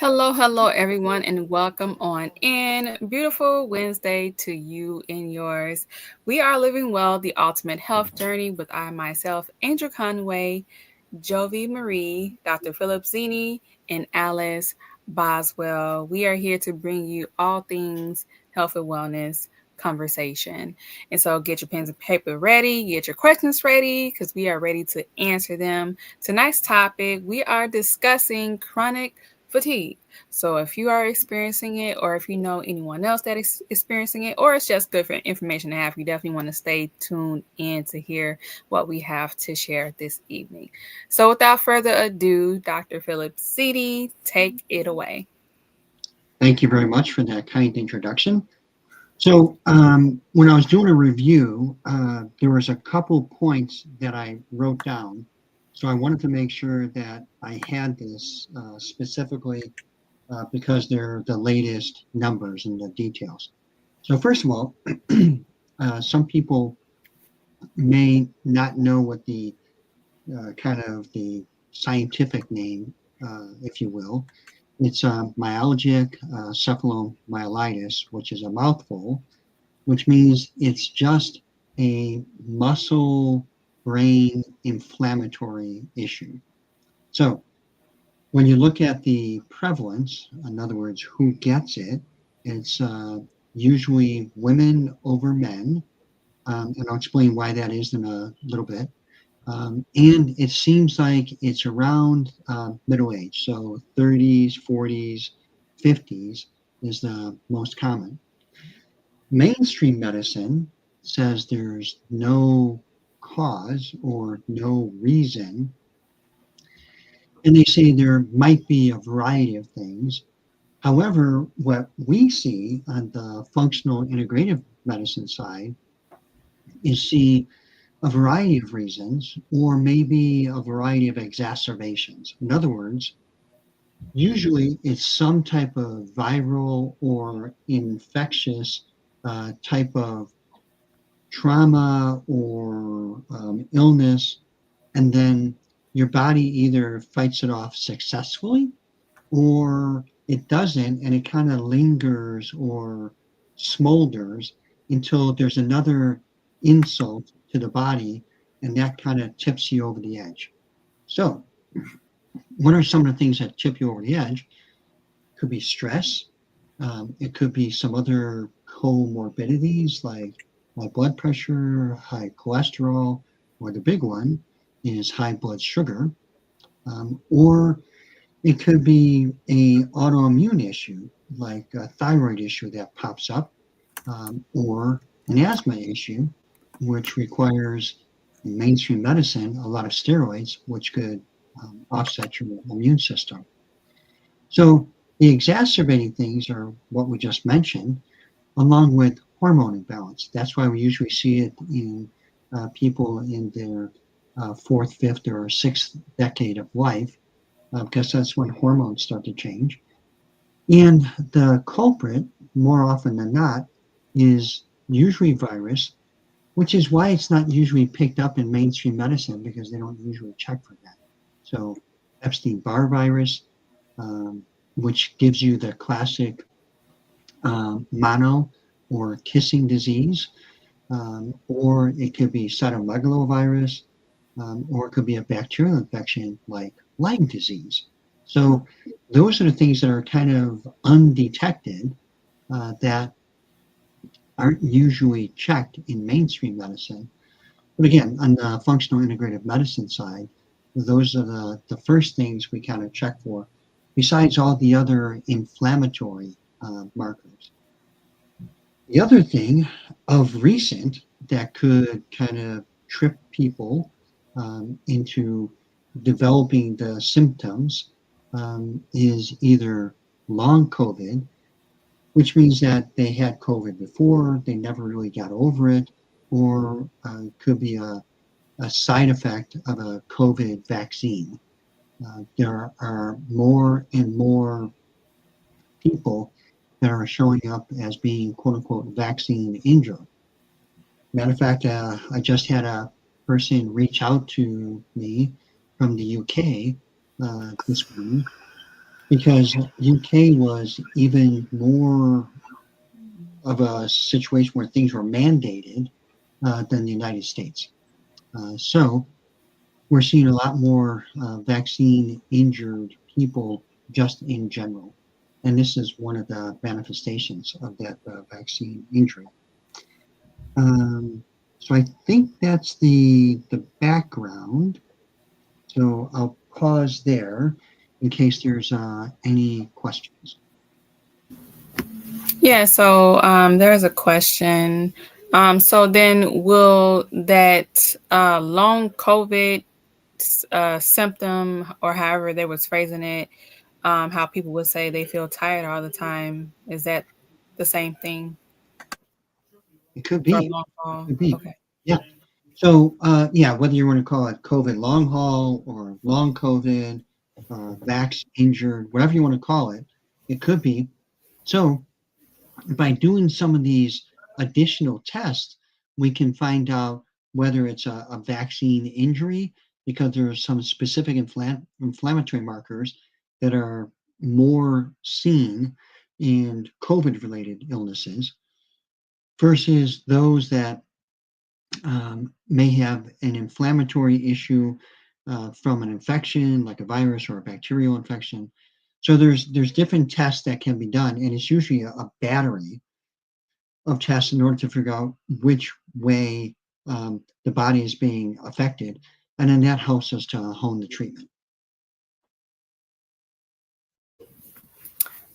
Hello, everyone, and welcome on in. Beautiful Wednesday to you and yours. We are living well, the ultimate health journey with I, myself, Angel Conway, Jovi Marie, Dr. Phillip Zinni, and Alice Boswell. We are here to bring you all things health and wellness conversation. And so get your pens and paper ready, get your questions ready, because we are ready to answer them. Tonight's topic, we are discussing chronic fatigue. So if you are experiencing it, or if you know anyone else that is experiencing it, or it's just good for information to have, you definitely want to stay tuned in to hear what we have to share this evening. So without further ado, Dr. Phillip CD, take it away. Thank you very much for that kind introduction. So, when I was doing a review, there was a couple points that I wrote down. So I wanted to make sure that I had this specifically because they're the latest numbers and the details. So first of all, some people may not know what the kind of the scientific name, if you will. It's myalgic cephalomyelitis, which is a mouthful, which means it's just a muscle brain inflammatory issue. So when you look at the prevalence, in other words, who gets it, it's usually women over men. And I'll explain why that is in a little bit. And it seems like it's around middle age, so 30s, 40s, 50s is the most common. Mainstream medicine says there's no cause or no reason, and they say there might be a variety of things. However, what we see on the functional integrative medicine side is see a variety of reasons or maybe a variety of exacerbations. In other words, usually it's some type of viral or infectious type of trauma or illness, and then your body either fights it off successfully or it doesn't, and it kind of lingers or smolders until there's another insult to the body, and that kind of tips you over the edge. So, what are some of the things that tip you over the edge? Could be stress. It could be some other comorbidities like high blood pressure, high cholesterol, or the big one is high blood sugar. Or it could be a autoimmune issue like a thyroid issue that pops up, or an asthma issue, which requires in mainstream medicine a lot of steroids, which could offset your immune system. So the exacerbating things are what we just mentioned, along with hormone imbalance. That's why we usually see it in people in their fourth, fifth, or sixth decade of life, because that's when hormones start to change. And the culprit, more often than not, is usually virus, which is why it's not usually picked up in mainstream medicine because they don't usually check for that. So Epstein-Barr virus, um, which gives you the classic mono or kissing disease, or it could be cytomegalovirus, or it could be a bacterial infection like Lyme disease. So those are the things that are kind of undetected that aren't usually checked in mainstream medicine. But again, on the functional integrative medicine side, those are the first things we kind of check for, besides all the other inflammatory markers. The other thing of recent that could kind of trip people into developing the symptoms is either long COVID, which means that they had COVID before, they never really got over it, or could be a side effect of a COVID vaccine. There are more and more people that are showing up as being quote unquote vaccine injured. Matter of fact, I just had a person reach out to me from the UK this morning because UK was even more of a situation where things were mandated than the United States. So we're seeing a lot more vaccine injured people just in general. And this is one of the manifestations of that vaccine injury. Um, so I think that's the background. So I'll pause there in case there's any questions. Yeah, so there's a question. So then will that long COVID symptom, or however they was phrasing it, how people would say they feel tired all the time, is that the same thing It could for be. long It haul? could be. Okay. Yeah. So, yeah, whether you want to call it COVID long haul or long COVID, vax injured, whatever you want to call it, it could be. So, by doing some of these additional tests, we can find out whether it's a vaccine injury because there are some specific inflammatory markers that are more seen in COVID related illnesses versus those that may have an inflammatory issue from an infection, like a virus or a bacterial infection. So there's different tests that can be done, and it's usually a battery of tests in order to figure out which way the body is being affected, and then that helps us to hone the treatment.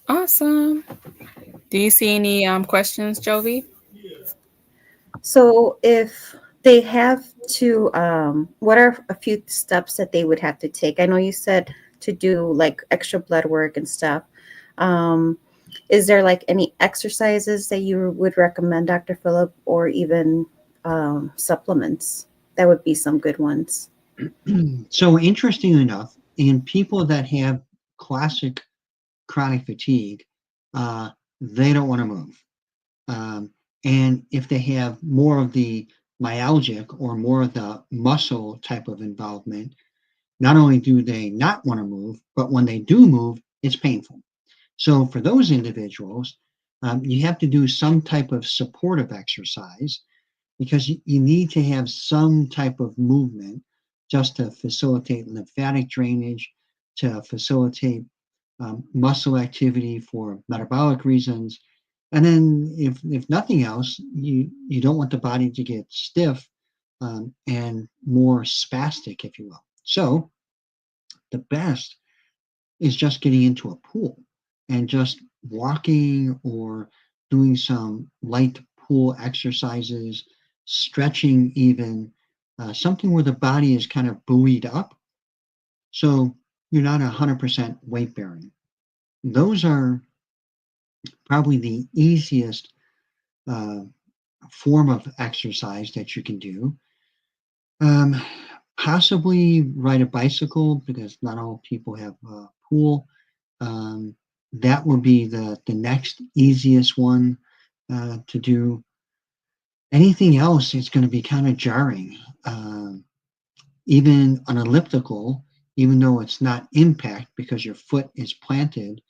Awesome. Do you see any questions, Jovi? So if they have to, what are a few steps that they would have to take? I know you said to do like extra blood work and stuff. Um, is there like any exercises that you would recommend, Dr. Phillip, or even supplements? That would be some good ones. So interestingly enough, in people that have classic chronic fatigue, uh, they don't want to move. Um, and if they have more of the myalgic or more of the muscle type of involvement, not only do they not want to move, but when they do move, it's painful. So for those individuals, you have to do some type of supportive exercise because you need to have some type of movement just to facilitate lymphatic drainage, to facilitate muscle activity for metabolic reasons. And then, if nothing else, you don't want the body to get stiff and more spastic, if you will. So, the best is just getting into a pool and just walking or doing some light pool exercises, stretching, even something where the body is kind of buoyed up. So, you're not 100% weight bearing. Those are probably the easiest uh, form of exercise that you can do. Um, Possibly ride a bicycle because not all people have a pool. Um, that would be the next easiest one to do. Anything else is going to be kind of jarring. Even an elliptical, even though it's not impact because your foot is planted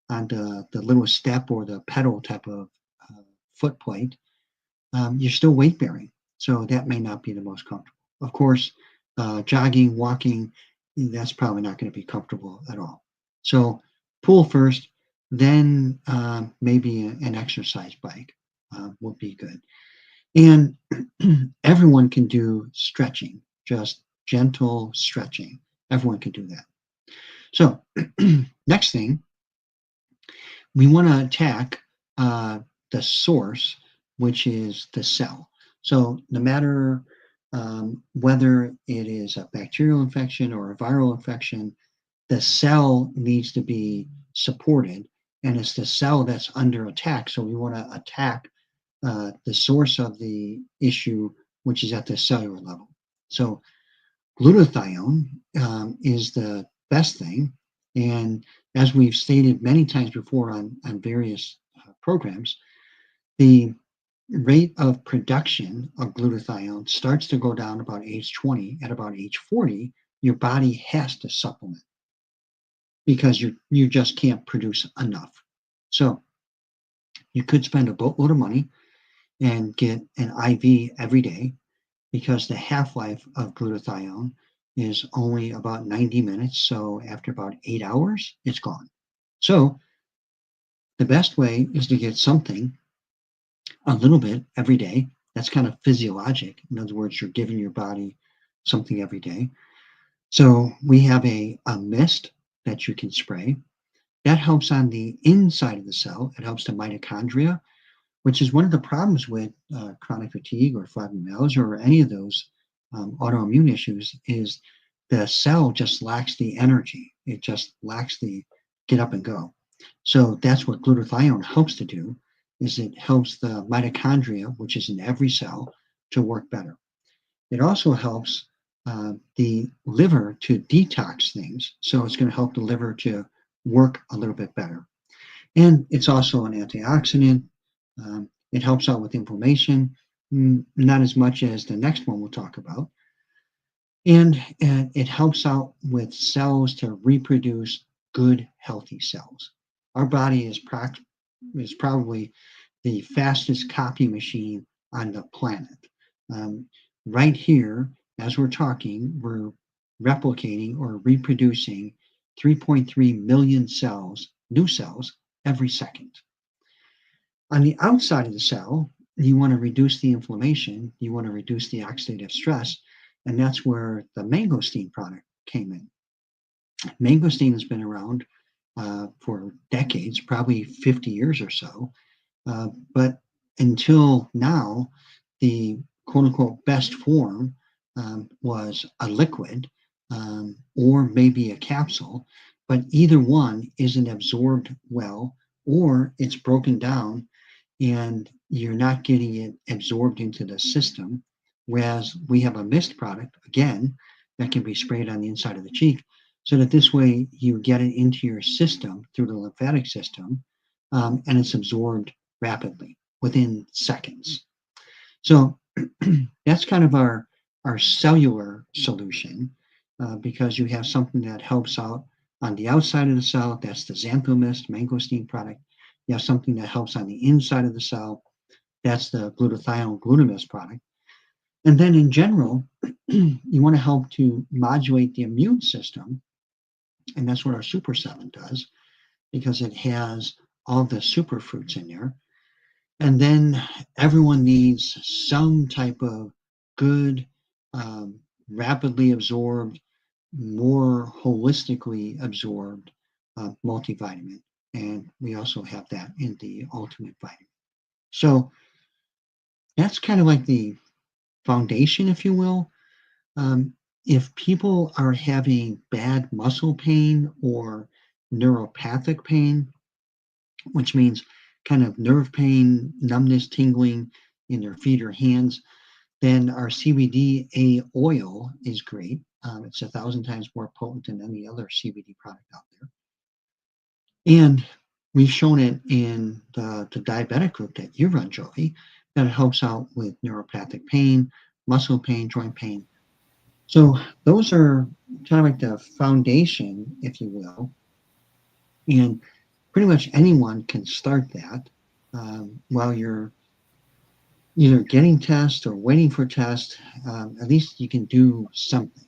on the little step or the pedal type of uh, foot plate, you're still weight bearing. So that may not be the most comfortable. Of course, jogging, walking, that's probably not going to be comfortable at all. So pool first, then maybe an exercise bike would be good. And everyone can do stretching, just gentle stretching. Everyone can do that. So next thing, we want to attack the source, which is the cell. So no matter whether it is a bacterial infection or a viral infection, the cell needs to be supported, and it's the cell that's under attack. So we want to attack the source of the issue, which is at the cellular level. So glutathione is the best thing. And as we've stated many times before on various programs, the rate of production of glutathione starts to go down about age 20. At about age 40, your body has to supplement because you just can't produce enough. So you could spend a boatload of money and get an IV every day because the half-life of glutathione is only about 90 minutes. So after about 8 hours, it's gone. So the best way is to get something a little bit every day. That's kind of physiologic. In other words, you're giving your body something every day. So we have a mist that you can spray. That helps on the inside of the cell. It helps the mitochondria, which is one of the problems with chronic fatigue or fibromyalgia or any of those autoimmune issues is the cell just lacks the energy. It just lacks the get up and go. So that's what glutathione helps to do, is it helps the mitochondria, which is in every cell, to work better. It also helps the liver to detox things. So it's going to help the liver to work a little bit better. And it's also an antioxidant. It helps out with inflammation, not as much as the next one we'll talk about. And it helps out with cells to reproduce good, healthy cells. Our body is probably the fastest copy machine on the planet. Um, right here, as we're talking, we're replicating or reproducing 3.3 million cells, new cells, every second. On the outside of the cell, you want to reduce the inflammation, you want to reduce the oxidative stress, and that's where the mangosteen product came in. Mangosteen has been around for decades, probably 50 years or so, but until now, the quote unquote best form was a liquid or maybe a capsule, but either one isn't absorbed well or it's broken down and you're not getting it absorbed into the system. Whereas we have a mist product, again, that can be sprayed on the inside of the cheek, so that this way you get it into your system through the lymphatic system, and it's absorbed rapidly within seconds. So that's kind of our cellular solution because you have something that helps out on the outside of the cell. That's the xanthomist mangosteen product. You have something that helps on the inside of the cell. That's the glutathione glutamist product. And then in general, you want to help to modulate the immune system. And that's what our Super 7 does because it has all the super fruits in there. And then everyone needs some type of good, rapidly absorbed, more holistically absorbed multivitamin. And we also have that in the ultimate vitamin. So that's kind of like the foundation, if you will. If people are having bad muscle pain or neuropathic pain, which means kind of nerve pain, numbness, tingling in their feet or hands, then our CBD oil is great. It's 1,000 times more potent than any other CBD product out there. And we've shown it in the diabetic group that you run, Jovi, that it helps out with neuropathic pain, muscle pain, joint pain. So those are kind of like the foundation, if you will. And pretty much anyone can start that while you're either getting tests or waiting for tests. At least you can do something.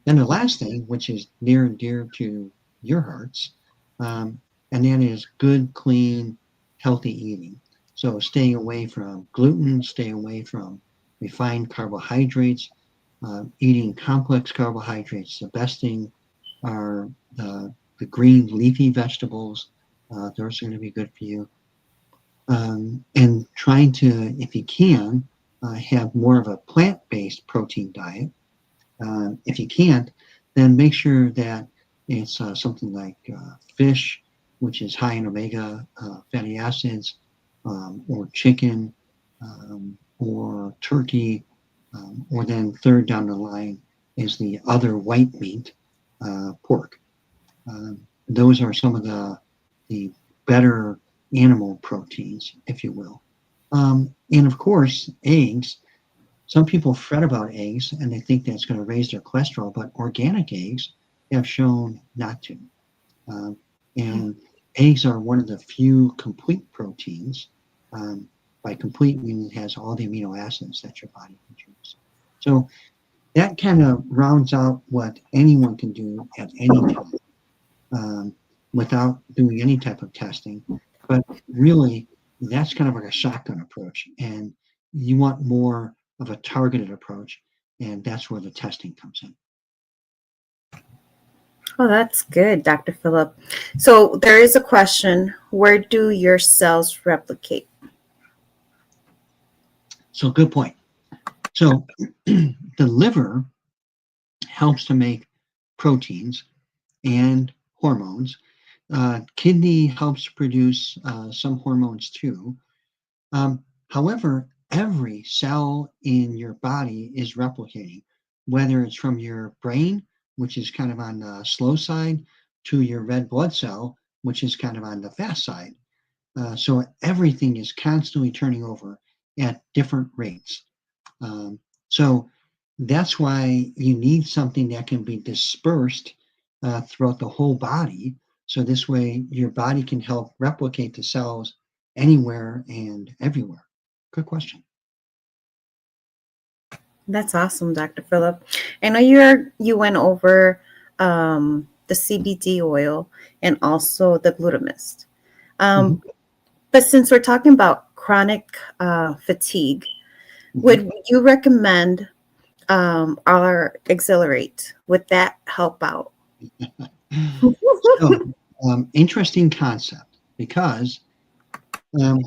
Then the last thing, which is near and dear to your hearts, and that is good, clean, healthy eating. So staying away from gluten, staying away from refined carbohydrates, eating complex carbohydrates. The best thing are the green leafy vegetables. Those are going to be good for you. And trying to, if you can, have more of a plant-based protein diet. If you can't, then make sure that it's something like fish, which is high in omega fatty acids, or chicken, or turkey, or then third down the line is the other white meat, pork. Those are some of the better animal proteins, if you will. And of course, eggs. Some people fret about eggs and they think that's going to raise their cholesterol, but organic eggs have shown not to. Um, and eggs are one of the few complete proteins. Um, by complete, meaning it has all the amino acids that your body consumes. So that kind of rounds out what anyone can do at any time, um, without doing any type of testing. But really, that's kind of like a shotgun approach. And you want more of a targeted approach. And that's where the testing comes in. Oh, that's good, Dr. Phillip. So there is a question, where do your cells replicate? So, good point. So, the liver helps to make proteins and hormones. Kidney helps produce some hormones too. However, every cell in your body is replicating, whether it's from your brain, which is kind of on the slow side, to your red blood cell, which is kind of on the fast side. So everything is constantly turning over at different rates. Um, so that's why you need something that can be dispersed throughout the whole body. So this way, your body can help replicate the cells anywhere and everywhere. Good question. That's awesome, Dr. Phillip. I know you went over the CBD oil and also the glutamist. Hmm. Um, but since we're talking about chronic fatigue, Hmm. would you recommend our Exhilarate? Would that help out? So, interesting concept because um,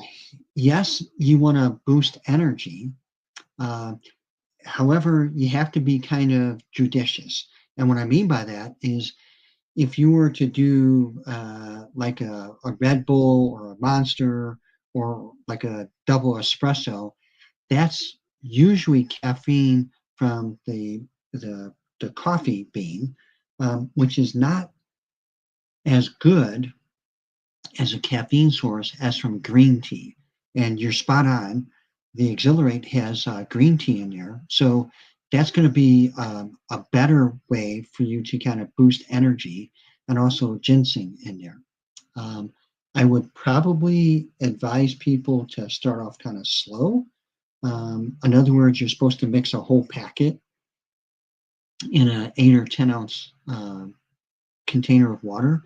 yes, you want to boost energy. Uh, However, you have to be kind of judicious. And what I mean by that is if you were to do like a Red Bull or a Monster or like a double espresso, that's usually caffeine from the coffee bean, which is not as good as a caffeine source as from green tea. And you're spot on. The Exhilarate has green tea in there. So that's going to be a better way for you to kind of boost energy, and also ginseng in there. Um, I would probably advise people to start off kind of slow. In other words, you're supposed to mix a whole packet in an 8 or 10 ounce container of water.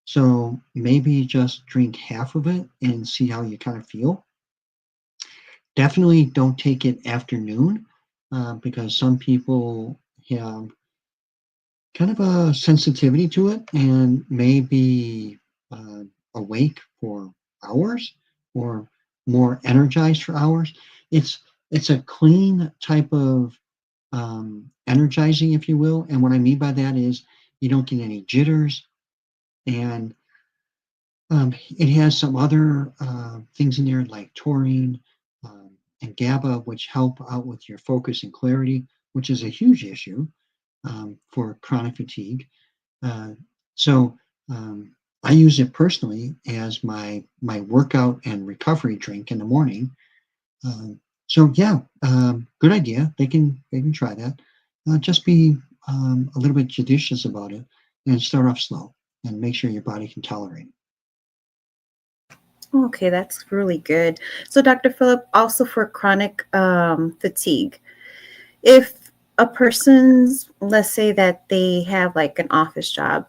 So maybe just drink half of it and see how you kind of feel. Definitely don't take it afternoon because some people have kind of a sensitivity to it and may be uh, awake for hours or more energized for hours. It's it's a clean type of energizing, if you will. And what I mean by that is you don't get any jitters, and it has some other things in there like taurine and GABA, which help out with your focus and clarity, which is a huge issue for chronic fatigue. Uh, so um, I use it personally as my workout and recovery drink in the morning. Um, so yeah, good idea. They can try that. Just be a little bit judicious about it and start off slow and make sure your body can tolerate it. Okay, that's really good. So, Dr. Phillip, also for chronic fatigue, if a person's, let's say that they have like an office job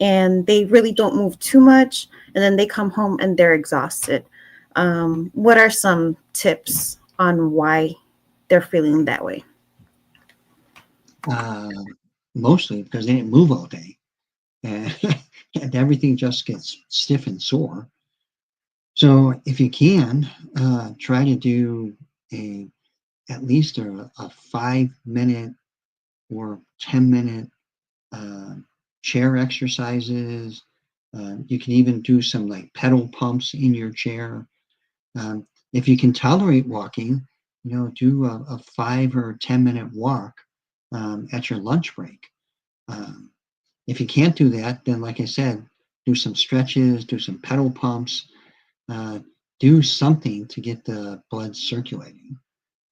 and they really don't move too much, and then they come home and they're exhausted, what are some tips on why they're feeling that way? Uh, Mostly because they didn't move all day, and, and everything just gets stiff and sore. So if you can, try to do a at least a 5 minute or 10 minute uh, chair exercises. You can even do some like pedal pumps in your chair. If you can tolerate walking, do a 5 or 10 minute walk at your lunch break. Um, if you can't do that, then like I said, do some stretches, do some pedal pumps, uh, do something to get the blood circulating.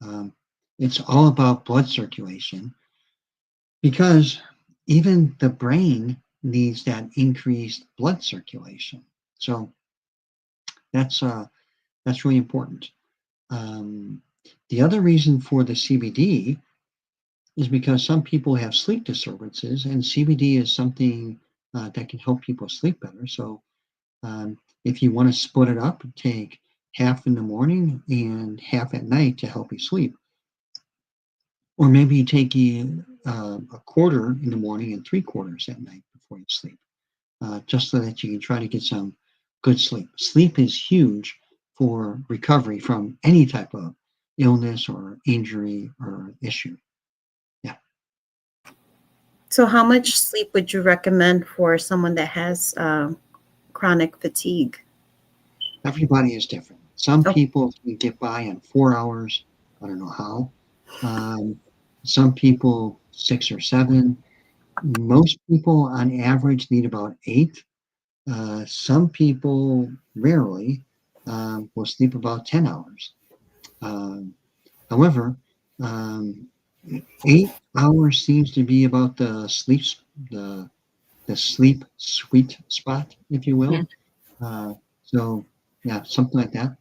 Um, it's all about blood circulation because even the brain needs that increased blood circulation. So that's really important. Um, the other reason for the CBD is because some people have sleep disturbances, and CBD is something that can help people sleep better. So if you want to split it up, take half in the morning and half at night to help you sleep. Or maybe you take a quarter in the morning and 3/4 at night before you sleep, just so that you can try to get some good sleep. Sleep is huge for recovery from any type of illness or injury or issue. Yeah. So, how much sleep would you recommend for someone that has chronic fatigue? Everybody is different. Some Oh, people can get by in 4 hours. I don't know how. Um, some people 6 or 7. Most people on average need about 8. Some people rarely will sleep about 10 hours. Um, However, um, 8 hours seems to be about the the sleep sweet spot, if you will. Uh, so yeah, something like that.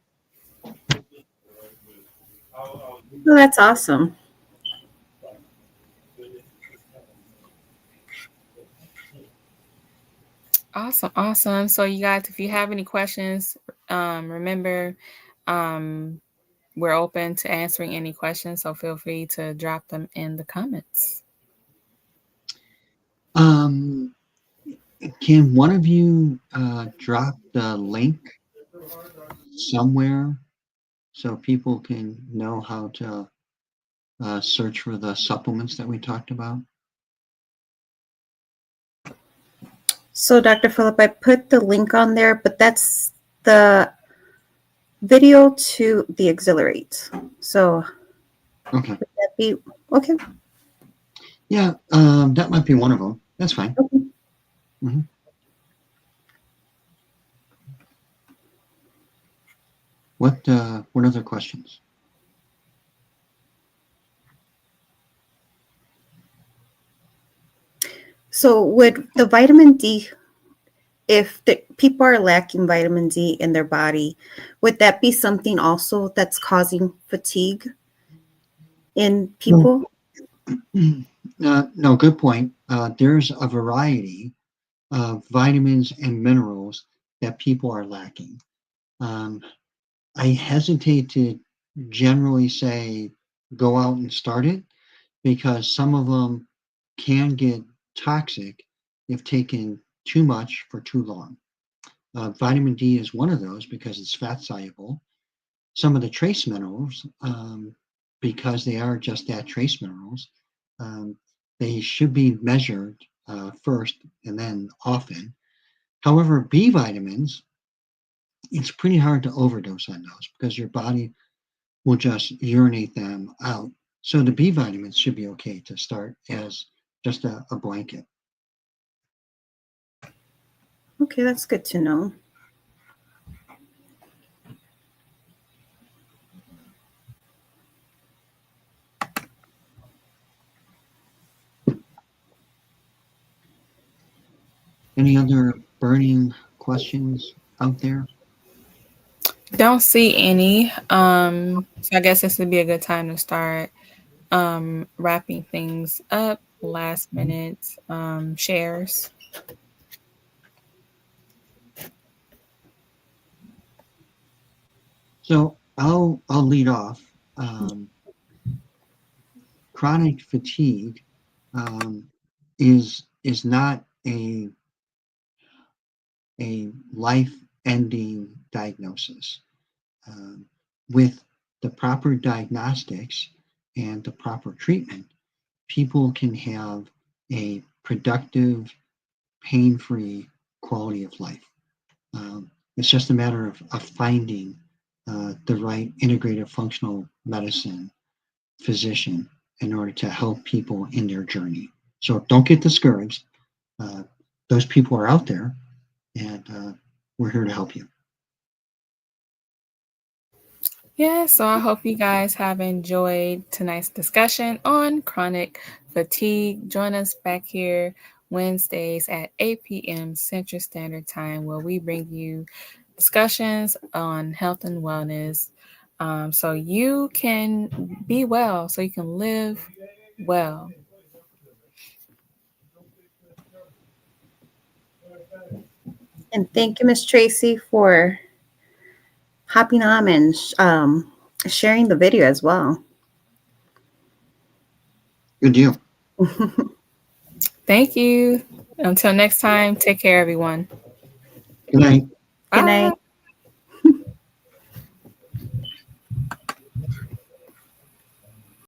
well, that's awesome. Awesome, awesome. So, you guys, if you have any questions, remember, um, we're open to answering any questions. So, feel free to drop them in the comments. Um, can one of you drop the link somewhere so people can know how to search for the supplements that we talked about? So, Dr. Phillip, I put the link on there, but that's the video to the Exhilarate. So, Okay. would that be okay? Yeah, that might be one of them. That's fine. Okay. Hmm. What other questions? So, would the vitamin D, if the people are lacking vitamin D in their body, would that be something also that's causing fatigue in No, people? no, good point. There's a variety of vitamins and minerals that people are lacking. Um, I hesitate to generally say go out and start it because some of them can get toxic if taken too much for too long. Vitamin D is one of those because it's fat soluble. Some of the trace minerals, because they are just that trace minerals, um, they should be measured first and then often. However, B vitamins, it's pretty hard to overdose on those because your body will just urinate them out. So the B vitamins should be okay to start as just a blanket. Okay, that's good to know. Any other burning questions out there? Don't see any. So I guess this would be a good time to start wrapping things up. Last minute shares. So I'll lead off. Chronic fatigue um, is not a life-ending diagnosis. Um, with the proper diagnostics and the proper treatment, people can have a productive, pain-free quality of life. It's just a matter of finding the right integrative functional medicine physician in order to help people in their journey. So don't get discouraged. Uh, those people are out there, and we're here to help you. Yeah, so I hope you guys have enjoyed tonight's discussion on chronic fatigue. Join us back here Wednesdays at 8 p.m. Central Standard Time, where we bring you discussions on health and wellness, so you can be well, so you can live well. And thank you, Miss Tracy, for hopping on and sharing the video as well. Good deal. Thank you. Until next time, take care, everyone. Good night. Good night. Bye.